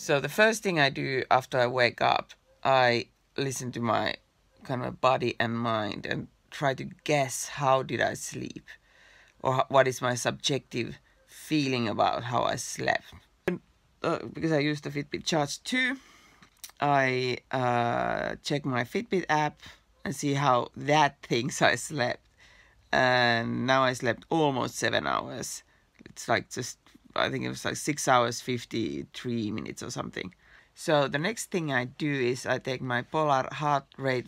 So the first thing I do after I wake up, I listen to my kind of body and mind and try to guess how did I sleep, or what is my subjective feeling about how I slept. Because I use the Fitbit Charge 2, I check my Fitbit app and see how that thinks I slept. And now I slept almost 7 hours. It's like just, I think it was like 6 hours 53 minutes or something. So the next thing I do is I take my Polar heart rate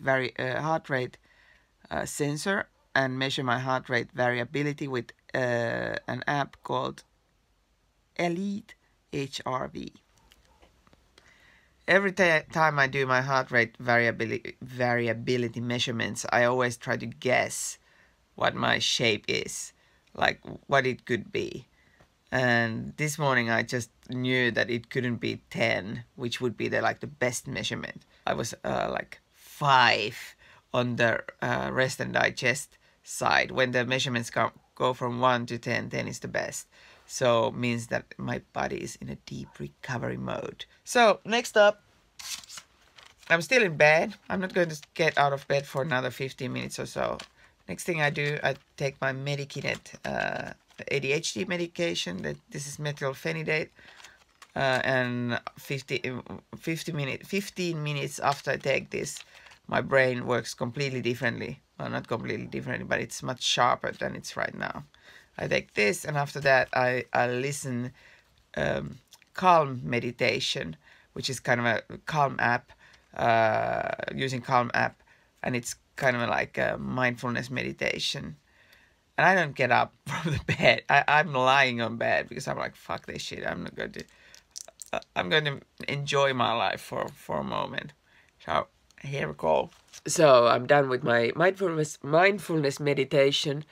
sensor and measure my heart rate variability with an app called Elite HRV. Every time I do my heart rate variability measurements, I always try to guess what my shape is, like what it could be. And this morning I just knew that it couldn't be 10, which would be the best measurement. I was like 5 on the rest and digest side. When the measurements go from 1 to 10, 10 is the best. So means that my body is in a deep recovery mode. So next up, I'm still in bed. I'm not going to get out of bed for another 15 minutes or so. Next thing I do, I take my Medikinet ADHD medication. This is methylphenidate. And 15 minutes after I take this, my brain works completely differently. Well, not completely differently, but it's much sharper than it's right now. I take this, and after that I listen Calm meditation, which is kind of a Calm app, using Calm app, and it's kind of like a mindfulness meditation. And I don't get up from the bed. I'm lying on bed because I'm like, fuck this shit. I'm going to enjoy my life for a moment. So here we go. So I'm done with my mindfulness meditation.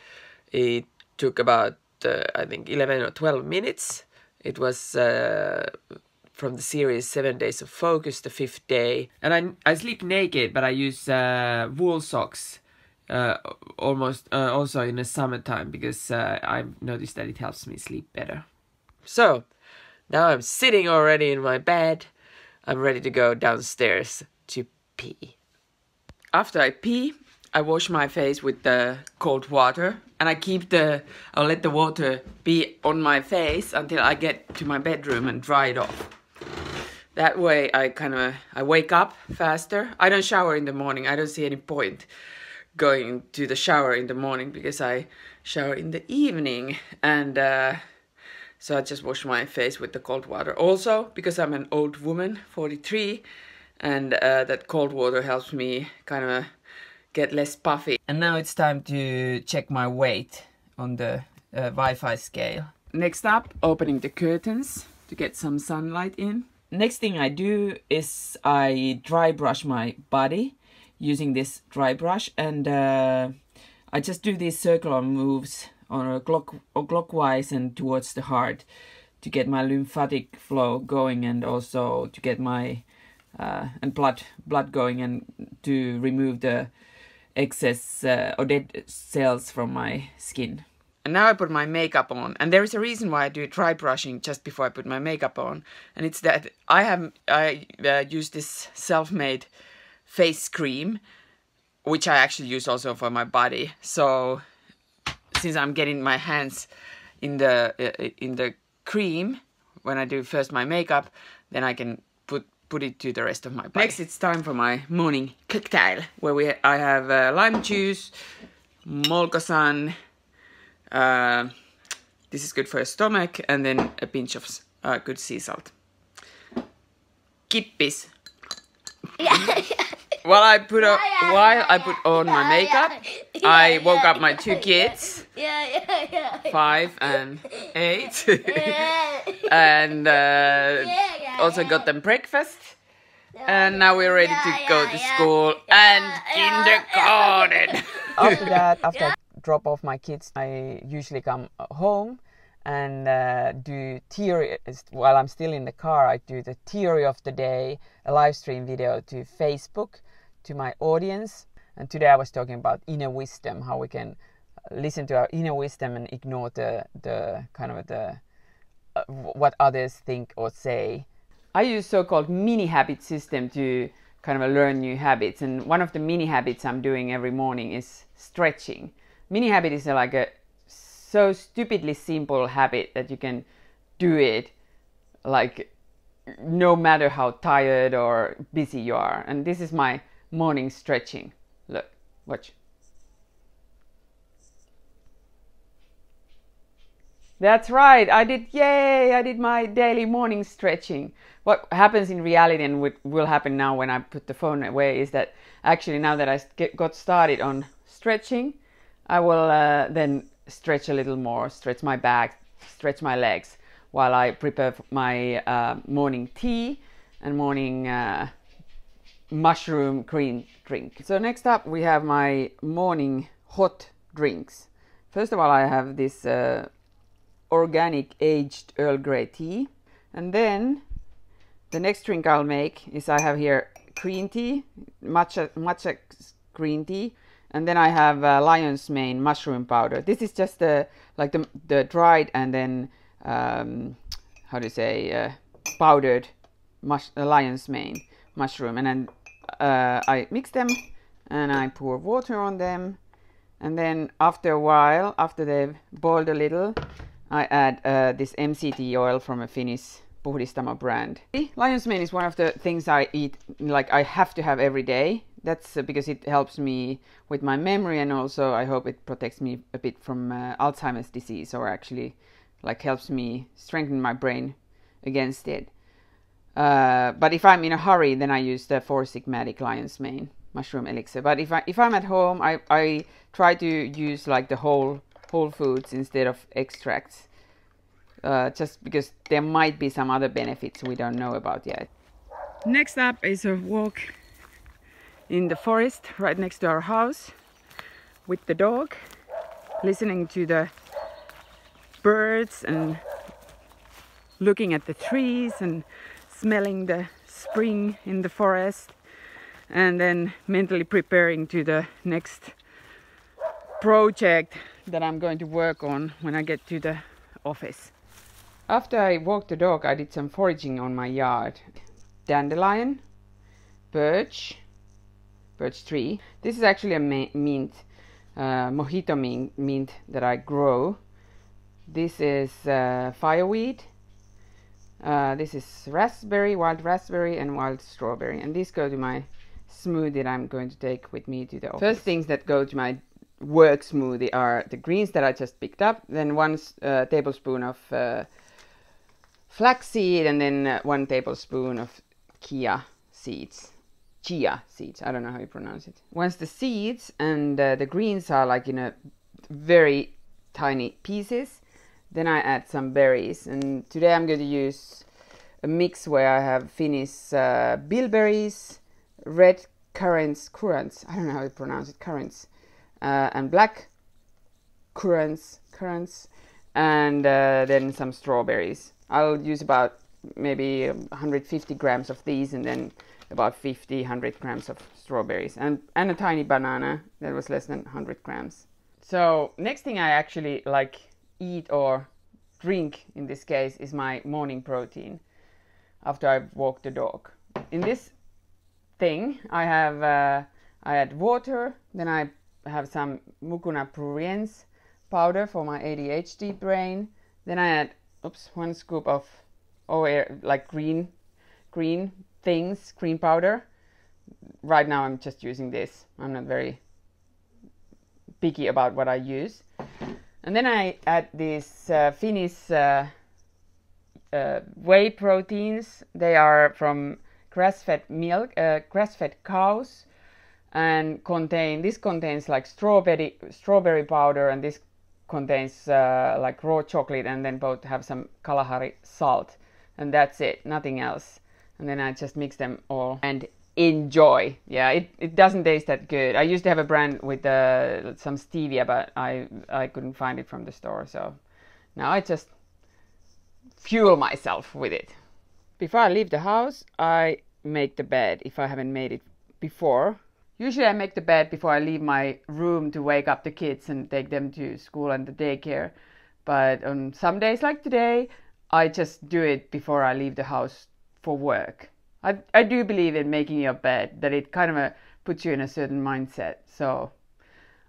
It took about I think 11 or 12 minutes. It was from the series 7 Days of Focus, the 5th day. And I sleep naked, but I use wool socks almost also in the summertime, because I've noticed that it helps me sleep better. So now I'm sitting already in my bed. I'm ready to go downstairs to pee. After I pee, I wash my face with the cold water, and I'll let the water be on my face until I get to my bedroom and dry it off. That way I wake up faster. I don't shower in the morning. I don't see any point going to the shower in the morning because I shower in the evening, and so I just wash my face with the cold water. Also, because I'm an old woman, 43, and that cold water helps me kind of get less puffy. And now it's time to check my weight on the Wi-Fi scale. Next up, opening the curtains to get some sunlight in. Next thing I do is I dry brush my body using this dry brush, and I just do these circular moves on clockwise and towards the heart to get my lymphatic flow going, and also to get my blood going, and to remove the excess or dead cells from my skin. And now I put my makeup on, and there is a reason why I do dry brushing just before I put my makeup on, and it's that I use this self-made face cream, which I actually use also for my body. So since I'm getting my hands in the cream when I do first my makeup, then I can put it to the rest of my body. Next, it's time for my morning cocktail, where I have lime juice, molkosan. This is good for your stomach, and then a pinch of good sea salt. Kippis. While I put on my makeup, I woke up my 2 kids, 5 and 8, and also got them breakfast. And now we're ready to go to school and kindergarten. After that, after I drop off my kids, I usually come home and do theory. While I'm still in the car, I do the theory of the day, a live stream video to Facebook, to my audience. And today I was talking about inner wisdom, how we can listen to our inner wisdom and ignore the kind of what others think or say. I use so-called mini habit system to kind of learn new habits, and one of the mini habits I'm doing every morning is stretching. Mini habit is like a so stupidly simple habit that you can do it like no matter how tired or busy you are. And this is my morning stretching. Look, watch. That's right, I did my daily morning stretching. What happens in reality and what will happen now when I put the phone away is that actually now that I got started on stretching, I will then stretch a little more, stretch my back, stretch my legs while I prepare my morning tea and morning mushroom green drink. So next up we have my morning hot drinks. First of all, I have this organic aged Earl Grey tea, and then the next drink I'll make is I have here green tea, matcha green tea, and then I have lion's mane mushroom powder. This is just like the dried and then how do you say powdered lion's mane mushroom, and then I mix them and I pour water on them, and then after a while, after they've boiled a little, I add this MCT oil from a Finnish Puhdistamo brand. Lion's mane is one of the things I eat, like I have to have every day. That's because it helps me with my memory, and also I hope it protects me a bit from Alzheimer's disease, or actually like helps me strengthen my brain against it. But if I'm in a hurry, then I use the Four Sigmatic Lion's Mane mushroom elixir. But if I'm at home, I try to use like the whole foods instead of extracts, just because there might be some other benefits we don't know about yet. Next up is a walk in the forest right next to our house with the dog, listening to the birds and looking at the trees and smelling the spring in the forest, and then mentally preparing to the next project that I'm going to work on when I get to the office. After I walked the dog, I did some foraging on my yard. Dandelion, birch tree. This is actually a mint, mojito mint that I grow. This is fireweed. This is raspberry, wild raspberry and wild strawberry, and these go to my smoothie that I'm going to take with me to the office. First things that go to my work smoothie are the greens that I just picked up, then 1 tablespoon of flaxseed, and then 1 tablespoon of chia seeds, I don't know how you pronounce it. Once the seeds and the greens are like in a very tiny pieces, then I add some berries, and today I'm going to use a mix where I have Finnish bilberries, red currants, I don't know how you pronounce it, currants, and black currants, and then some strawberries. I'll use about maybe 150 grams of these, and then about 100 grams of strawberries, and a tiny banana that was less than 100 grams. So next thing I actually like eat or drink in this case is my morning protein after I've walked the dog. In this thing I add water, then I have some mucuna pruriens powder for my ADHD brain, then I add 1 scoop of like green powder. Right now I'm just using this. I'm not very picky about what I use. And then I add these Finnish whey proteins. They are from grass-fed milk, grass-fed cows, and this contains like strawberry powder, and this contains like raw chocolate, and then both have some Kalahari salt, and that's it, nothing else. And then I just mix them all and enjoy. Yeah, it doesn't taste that good. I used to have a brand with some stevia, but I couldn't find it from the store, so now I just fuel myself with it. Before I leave the house, I make the bed if I haven't made it before. Usually I make the bed before I leave my room to wake up the kids and take them to school and the daycare, but on some days like today I just do it before I leave the house for work. I do believe in making your bed, that it kind of puts you in a certain mindset. So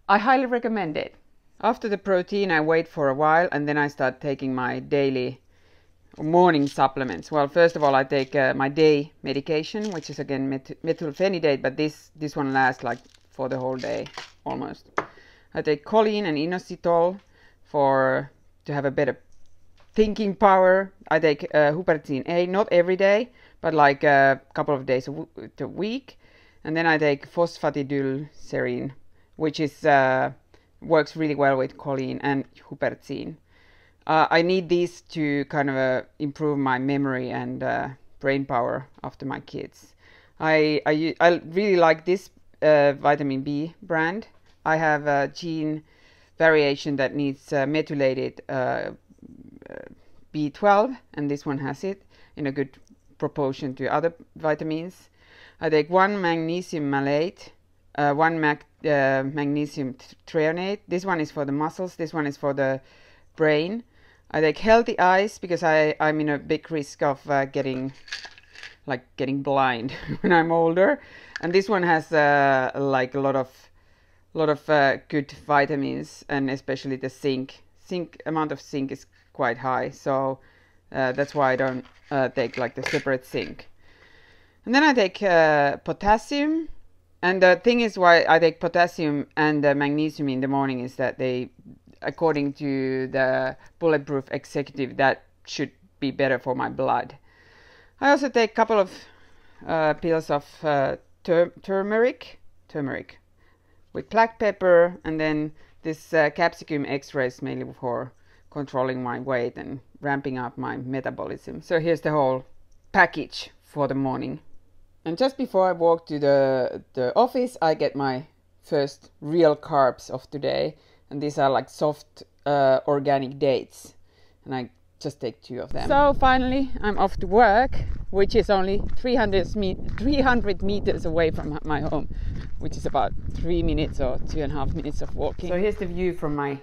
I highly recommend it. After the protein, I wait for a while and then I start taking my daily morning supplements. Well, first of all, I take my day medication, which is again methylphenidate, but this one lasts like for the whole day almost. I take choline and inositol to have a better thinking power. I take huperzine A, not every day, but like a couple of days a week. And then I take phosphatidylserine, which is works really well with choline and huperzine. I need these to kind of improve my memory and brain power after my kids. I really like this vitamin B brand. I have a gene variation that needs methylated B12, and this one has it in a good proportion to other vitamins. I take 1 magnesium malate, 1 magnesium threonate. This one is for the muscles, this one is for the brain. I take healthy eyes because I'm in a big risk of getting blind when I'm older. And this one has like a lot of good vitamins, and especially the zinc. Amount of zinc is quite high, so that's why I don't take like the separate zinc. And then I take potassium. And the thing is why I take potassium and magnesium in the morning is that they, according to the Bulletproof Executive, that should be better for my blood. I also take a couple of pills of turmeric with black pepper, and then this capsicum X-rays mainly for controlling my weight and ramping up my metabolism. So here's the whole package for the morning. And just before I walk to the office, I get my first real carbs of today. And these are like soft organic dates. And I just take 2 of them. So finally, I'm off to work, which is only 300 meters away from my home, which is about 3 minutes or 2.5 minutes of walking. So here's the view from my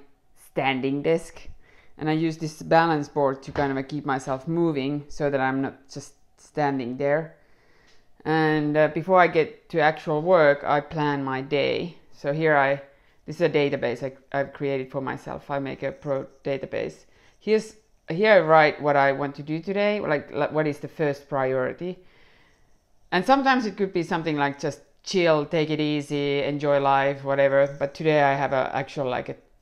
standing desk. And I use this balance board to kind of keep myself moving so that I'm not just standing there. And before I get to actual work, I plan my day. So here this is a database I've created for myself. I make a pro database. Here I write what I want to do today, like what is the first priority. And sometimes it could be something like just chill, take it easy, enjoy life, whatever. But today I have a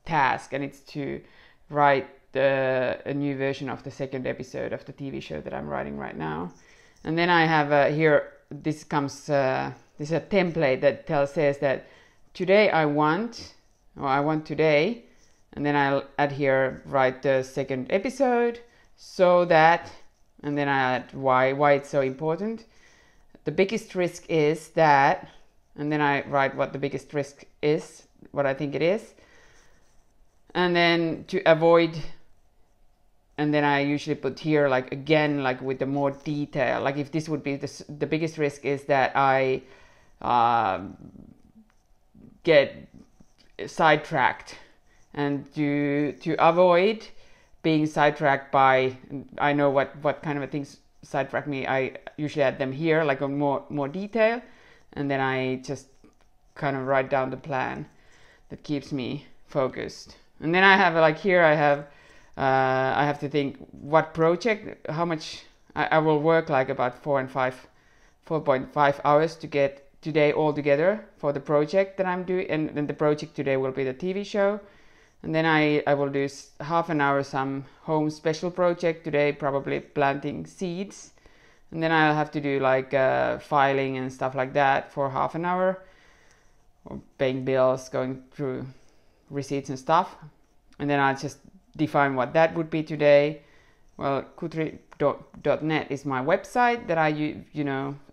task, and it's to write a new version of the 2nd episode of the TV show that I'm writing right now. And then I have here, this is a template that says that today I want today, and then I'll add here, write the 2nd episode, so that, and then I add why it's so important. The biggest risk is that, and then I write what the biggest risk is, what I think it is, and then to avoid. And then I usually put here, like again, like with the more detail, like if this would be the biggest risk is that I get sidetracked, and to avoid being sidetracked by, I know what kind of things sidetrack me, I usually add them here, like on more detail, and then I just kind of write down the plan that keeps me focused. And then I have I have to think what project, how much I will work, like about 4.5 hours to get today all together for the project that I'm doing. And then the project today will be the TV show. And then I will do half an hour some home special project today, probably planting seeds. And then I'll have to do like filing and stuff like that for half an hour, or paying bills, going through receipts and stuff. And then I'll just define what that would be today. Well, kutri.net is my website that I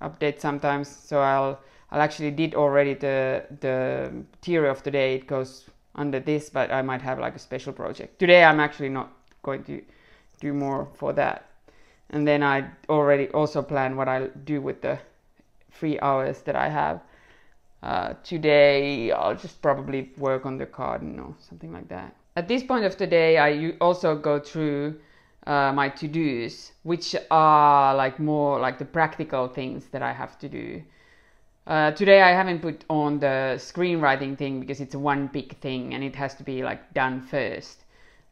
update sometimes. So I'll actually did already the theory of the day. It goes under this, but I might have like a special project. Today I'm actually not going to do more for that. And then I already also plan what I'll do with the 3 hours that I have. Today I'll just probably work on the garden or something like that. At this point of the day, I also go through my to-dos, which are like more like the practical things that I have to do. Today I haven't put on the screenwriting thing because it's one big thing and it has to be like done first.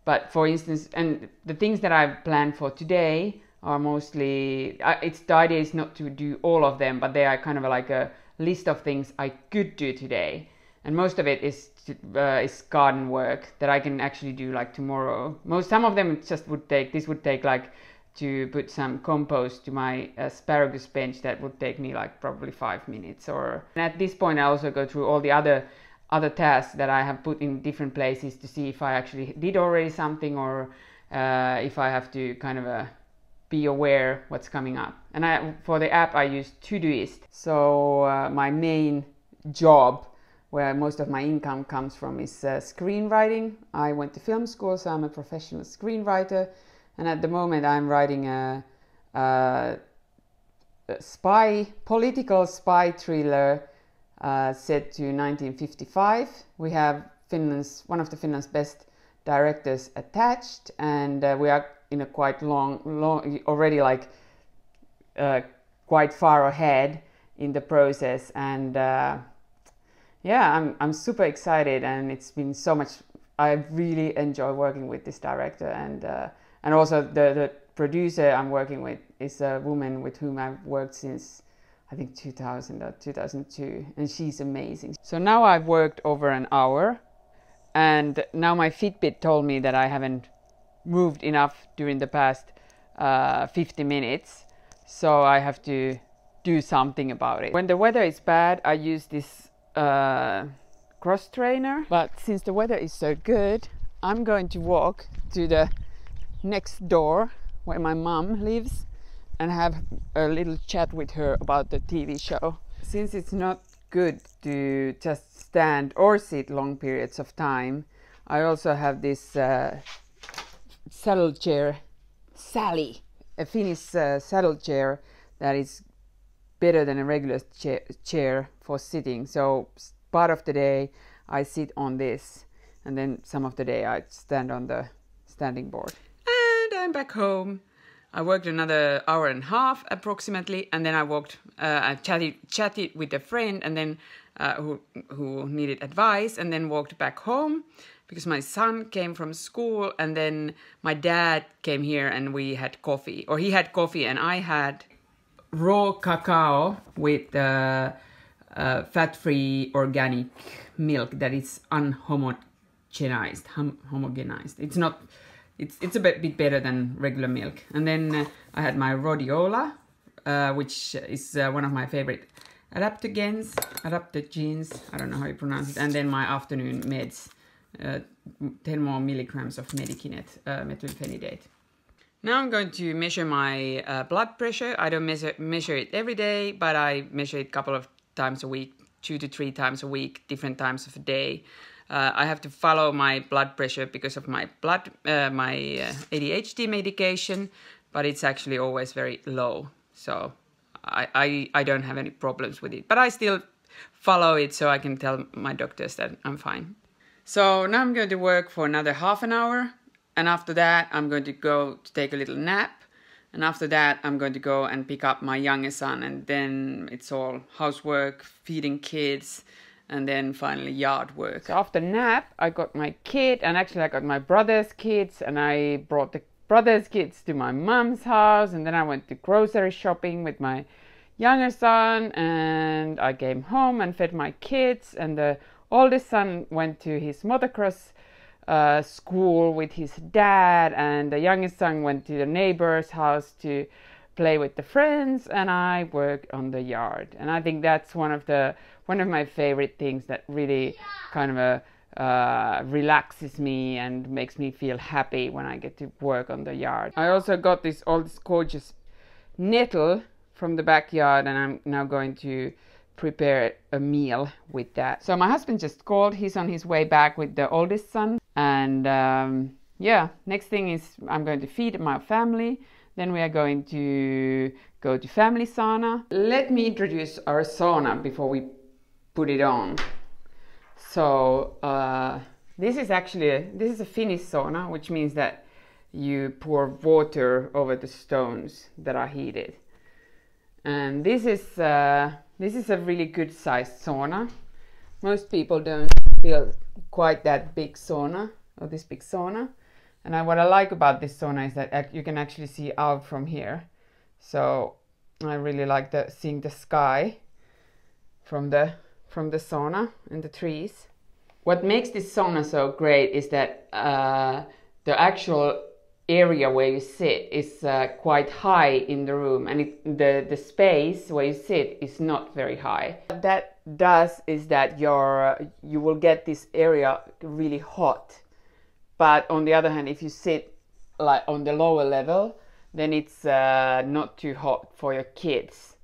But for instance, and the things that I've planned for today are mostly, the idea is not to do all of them, but they are kind of like a list of things I could do today. And most of it is garden work that I can actually do like tomorrow. Some of them just would take like to put some compost to my asparagus bench. That would take me like probably 5 minutes. And at this point I also go through all the other tasks that I have put in different places to see if I actually did already something, or if I have to kind of be aware what's coming up. And for the app I use Todoist. So my main job, where most of my income comes from, is screenwriting. I went to film school, so I'm a professional screenwriter, and at the moment I'm writing a political spy thriller set to 1955. We have one of Finland's best directors attached, and we are in a quite long already, like quite far ahead in the process, and yeah, I'm super excited, and it's been so much. I really enjoy working with this director, and also the producer I'm working with is a woman with whom I've worked since I think 2000 or 2002, and she's amazing. So now I've worked over an hour, and now my Fitbit told me that I haven't moved enough during the past 50 minutes, so I have to do something about it. When the weather is bad, I use this cross trainer, but since the weather is so good, I'm going to walk to the next door where my mom lives and have a little chat with her about the TV show. Since it's not good to just stand or sit long periods of time, I also have this saddle chair, Sally, a Finnish saddle chair that is better than a regular chair for sitting. So part of the day I sit on this, and then some of the day I stand on the standing board. And I'm back home. I worked another hour and a half approximately, and then I chatted with a friend, and then who needed advice, and then walked back home because my son came from school, and then my dad came here and we had coffee, or he had coffee and I had raw cacao with fat-free organic milk that is unhomogenized. It's not. It's a bit better than regular milk. And then I had my rhodiola, which is one of my favorite adaptogens. I don't know how you pronounce it. And then my afternoon meds, 10 more milligrams of Medikinet methylphenidate. Now I'm going to measure my blood pressure. I don't measure it every day, but I measure it a couple of times a week, 2 to 3 times a week, different times of the day. I have to follow my blood pressure because of my ADHD medication, but it's actually always very low. So I don't have any problems with it, but I still follow it so I can tell my doctors that I'm fine. So now I'm going to work for another half an hour. And after that, I'm going to go to take a little nap. And after that, I'm going to go and pick up my youngest son. And then it's all housework, feeding kids, and then finally yard work. So after nap, I got my kid, and actually I got my brother's kids, and I brought the brother's kids to my mom's house. And then I went to grocery shopping with my younger son, and I came home and fed my kids. And the oldest son went to his motocross school with his dad, and the youngest son went to the neighbor's house to play with the friends, and I worked on the yard. And I think that's one of my favorite things that really kind of relaxes me and makes me feel happy when I get to work on the yard. I also got all this gorgeous nettle from the backyard, and I'm now going to prepare a meal with that. So my husband just called. He's on his way back with the oldest son, and yeah, next thing is I'm going to feed my family. Then we are going to go to family sauna. Let me introduce our sauna before we put it on. So this is a Finnish sauna, which means that you pour water over the stones that are heated. And this is a really good sized sauna. Most people don't build quite that big sauna, or this big sauna. And what I like about this sauna is that you can actually see out from here. So I really like seeing the sky from the sauna and the trees. What makes this sauna so great is that the actual area where you sit is quite high in the room, and the space where you sit is not very high. What that does is that you will get this area really hot. But on the other hand, if you sit like on the lower level, then it's not too hot for your kids.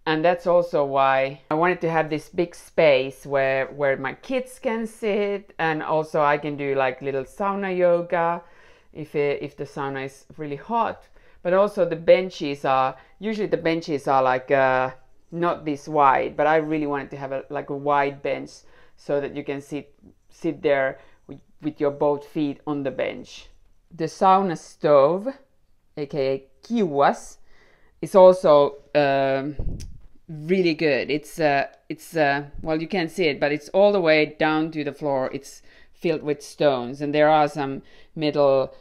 And that's also why I wanted to have this big space where my kids can sit, and also I can do like little sauna yoga if the sauna is really hot. But also the benches are like not this wide, but I really wanted to have a wide bench so that you can sit there with your both feet on the bench. The sauna stove, aka kiuas, is also really good. It's well, you can't see it, but it's all the way down to the floor. It's filled with stones, and there are some metal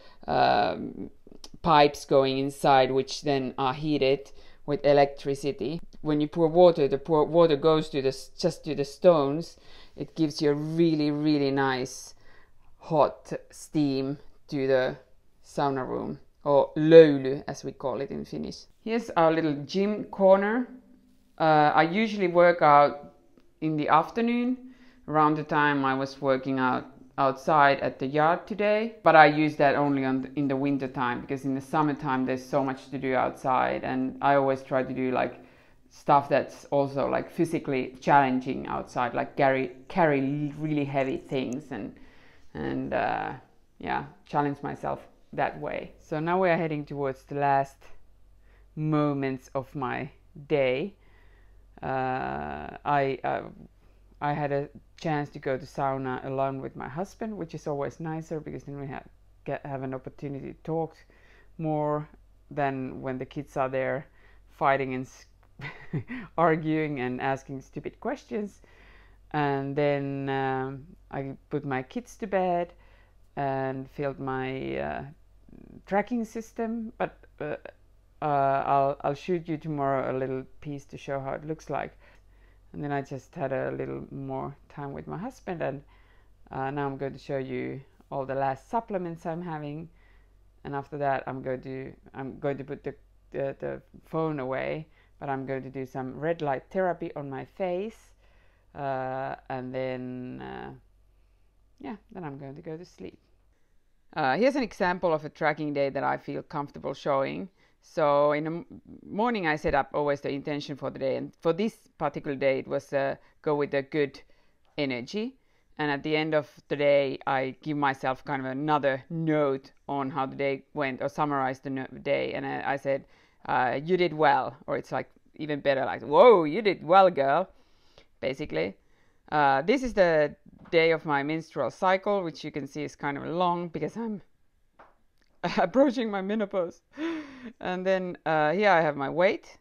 pipes going inside, which then are heated with electricity. When you pour water, the water goes just to the stones. It gives you a really, really nice hot steam to the sauna room, or löyly as we call it in Finnish. Here's our little gym corner. I usually work out in the afternoon, around the time I was working outside at the yard today, but I use that only in the winter time, because in the summertime there's so much to do outside, and I always try to do like stuff that's also like physically challenging outside, like carry really heavy things and challenge myself that way. So now we are heading towards the last moments of my day. I had a chance to go to sauna alone with my husband, which is always nicer, because then we have an opportunity to talk more than when the kids are there fighting and arguing and asking stupid questions. And then I put my kids to bed and filled my tracking system, but I'll shoot you tomorrow a little piece to show how it looks like. And then I just had a little more time with my husband, and now I'm going to show you all the last supplements I'm having. And after that I'm going to put the phone away, but I'm going to do some red light therapy on my face, and then I'm going to go to sleep. Here's an example of a tracking day that I feel comfortable showing. So in the morning I set up always the intention for the day, and for this particular day it was go with a good energy, and at the end of the day I give myself kind of another note on how the day went, or summarize the day, and I said you did well, or it's like even better, like whoa, you did well girl, basically. This is the day of my menstrual cycle, which you can see is kind of long because I'm approaching my menopause. And then here I have my weight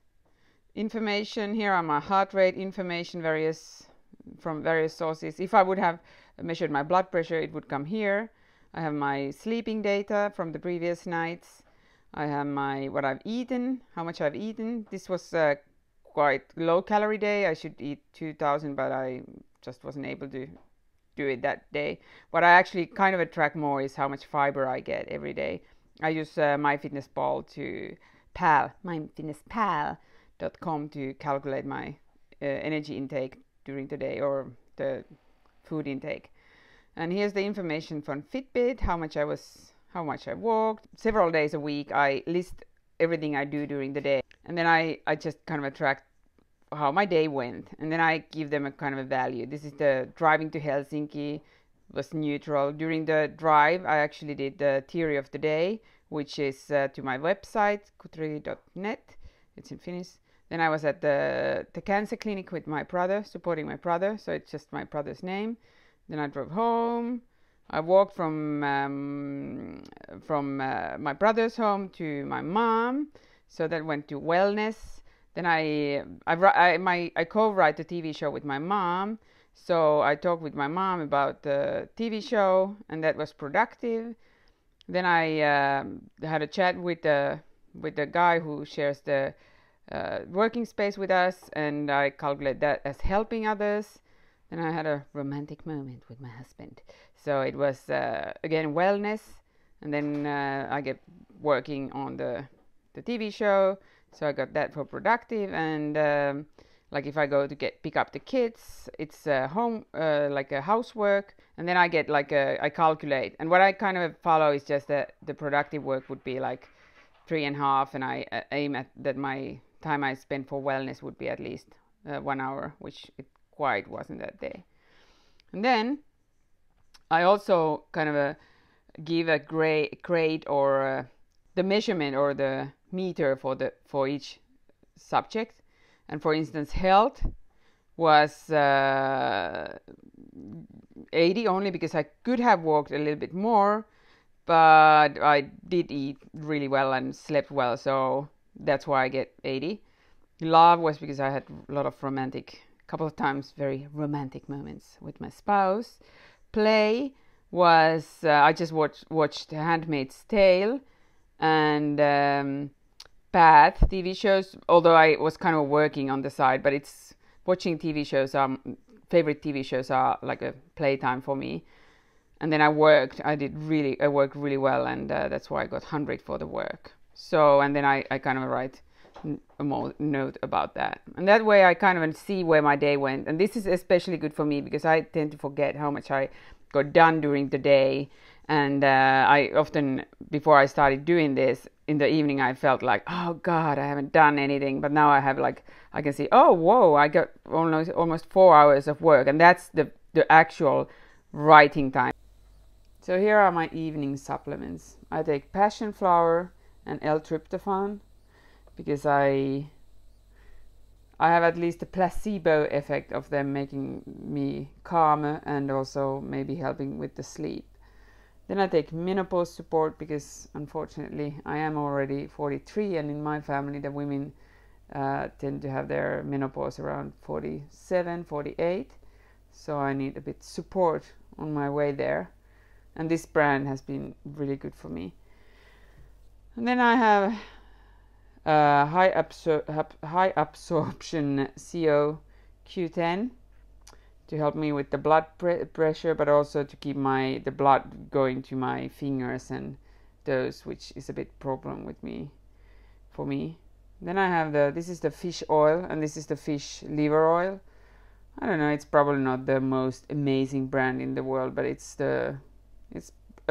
information. Here are my heart rate information, from various sources. If I would have measured my blood pressure, it would come here. I have my sleeping data from the previous nights. I have what I've eaten, how much I've eaten. This was quite low calorie day. I should eat 2,000, but I just wasn't able to do it that day. What I actually kind of track more is how much fiber I get every day. I use MyFitnessPal myfitnesspal.com to calculate my energy intake during the day, or the food intake. And here's the information from Fitbit, how much I walked. Several days a week I list everything I do during the day, and then I just kind of track how my day went, and then I give them a kind of a value. This is the driving to Helsinki, was neutral. During the drive I actually did the theory of the day, which is to my website kutri.net. It's in Finnish. Then I was at the cancer clinic with my brother, supporting my brother, so it's just my brother's name. Then I drove home, I walked from my brother's home to my mom, so that went to wellness. Then I co-write a TV show with my mom, so I talked with my mom about the TV show, and that was productive. Then I had a chat with the guy who shares the working space with us, and I calculate that as helping others. Then I had a romantic moment with my husband. So it was again wellness, and then I get working on the TV show. So I got that for productive, and like if I go to pick up the kids, it's home like a housework, and then I get like I calculate, and what I kind of follow is just that the productive work would be like 3.5, and I aim at that my time I spend for wellness would be at least 1 hour, which it quite wasn't that day. And then I also kind of give a grade or the measurement or the meter for each subject. And for instance, health was 80 only because I could have walked a little bit more, but I did eat really well and slept well, so that's why I get 80. Love was because I had a lot of couple of times very romantic moments with my spouse. Play was I just watched Handmaid's Tale and Path TV shows, although I was kind of working on the side, but it's watching TV shows favorite TV shows are like a playtime for me. And then I worked really well, and that's why I got 100 for the work. So, and then I kind of write a note about that, and that way I kind of see where my day went. And this is especially good for me because I tend to forget how much I got done during the day, and I often, before I started doing this in the evening, I felt like, oh god, I haven't done anything. But now I have I can see, oh whoa, I got almost 4 hours of work, and that's the actual writing time. So here are my evening supplements. I take passion flower and L-tryptophan because I have at least a placebo effect of them making me calmer and also maybe helping with the sleep. Then I take menopause support because unfortunately I am already 43, and in my family the women tend to have their menopause around 47, 48. So I need a bit support on my way there. And this brand has been really good for me. And then I have high absorption CO Q10 to help me with the blood pressure, but also to keep the blood going to my fingers and toes, which is a bit problem for me. Then I have this is the fish oil, and this is the fish liver oil. I don't know, it's probably not the most amazing brand in the world, but it's a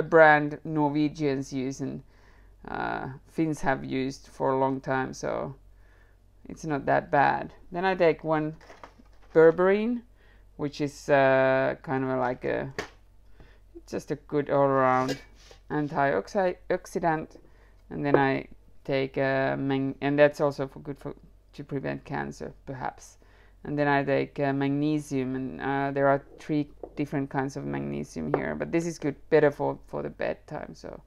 brand Norwegians use and Finns have used for a long time, so it's not that bad. Then I take one berberine, which is kind of like just a good all-around antioxidant. And then I take and that's also to prevent cancer, perhaps. And then I take magnesium, and there are 3 different kinds of magnesium here, but this is better for the bedtime. So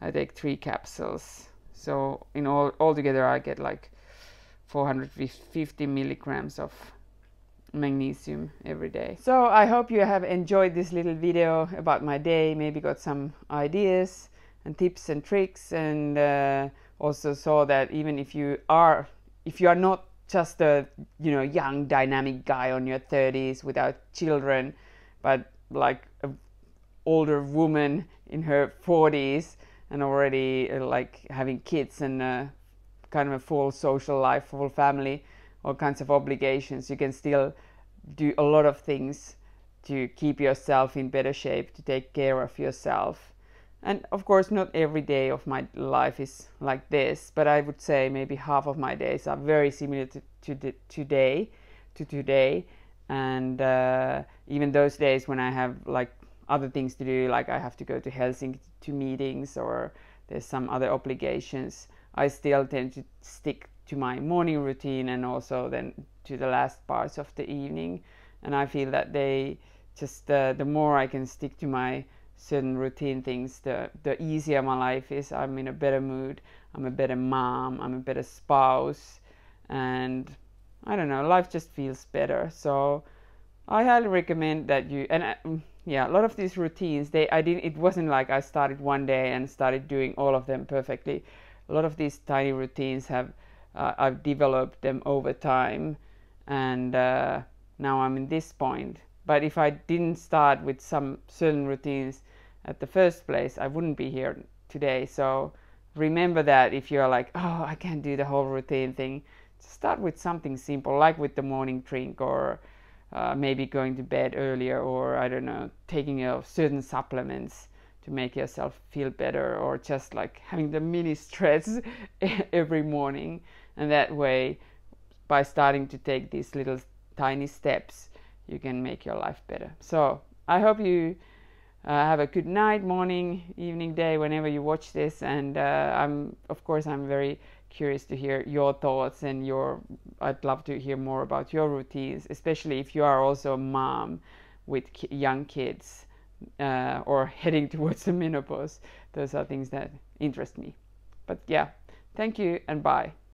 I take 3 capsules. So in all together I get like 450 milligrams of magnesium every day. So I hope you have enjoyed this little video about my day, maybe got some ideas and tips and tricks, and also saw that even if you are not just a young dynamic guy on your 30s without children, but like an older woman in her 40s and already like having kids and kind of a full social life, full family, all kinds of obligations, you can still do a lot of things to keep yourself in better shape, to take care of yourself. And of course not every day of my life is like this, but I would say maybe half of my days are very similar to today, and even those days when I have like other things to do, like I have to go to Helsinki to meetings or there's some other obligations, I still tend to stick to my morning routine and also then to the last parts of the evening. And I feel that they just the more I can stick to my certain routine things, the easier my life is. I'm in a better mood, I'm a better mom, I'm a better spouse, and I don't know, life just feels better. So I highly recommend that you, and yeah, a lot of these routines, it wasn't like I started one day and started doing all of them perfectly. A lot of these tiny routines I've developed them over time, and now I'm in this point. But if I didn't start with some certain routines at the first place, I wouldn't be here today. So remember that if you're like, oh, I can't do the whole routine thing, start with something simple, like with the morning drink, or maybe going to bed earlier, or I don't know, taking certain supplements to make yourself feel better, or just like having the mini stretch every morning. And that way, by starting to take these little tiny steps, you can make your life better. So I hope you have a good night, morning, evening, day, whenever you watch this. And I'm very curious to hear your thoughts, and I'd love to hear more about your routines, especially if you are also a mom with young kids or heading towards the menopause. Those are things that interest me. But yeah, thank you and bye.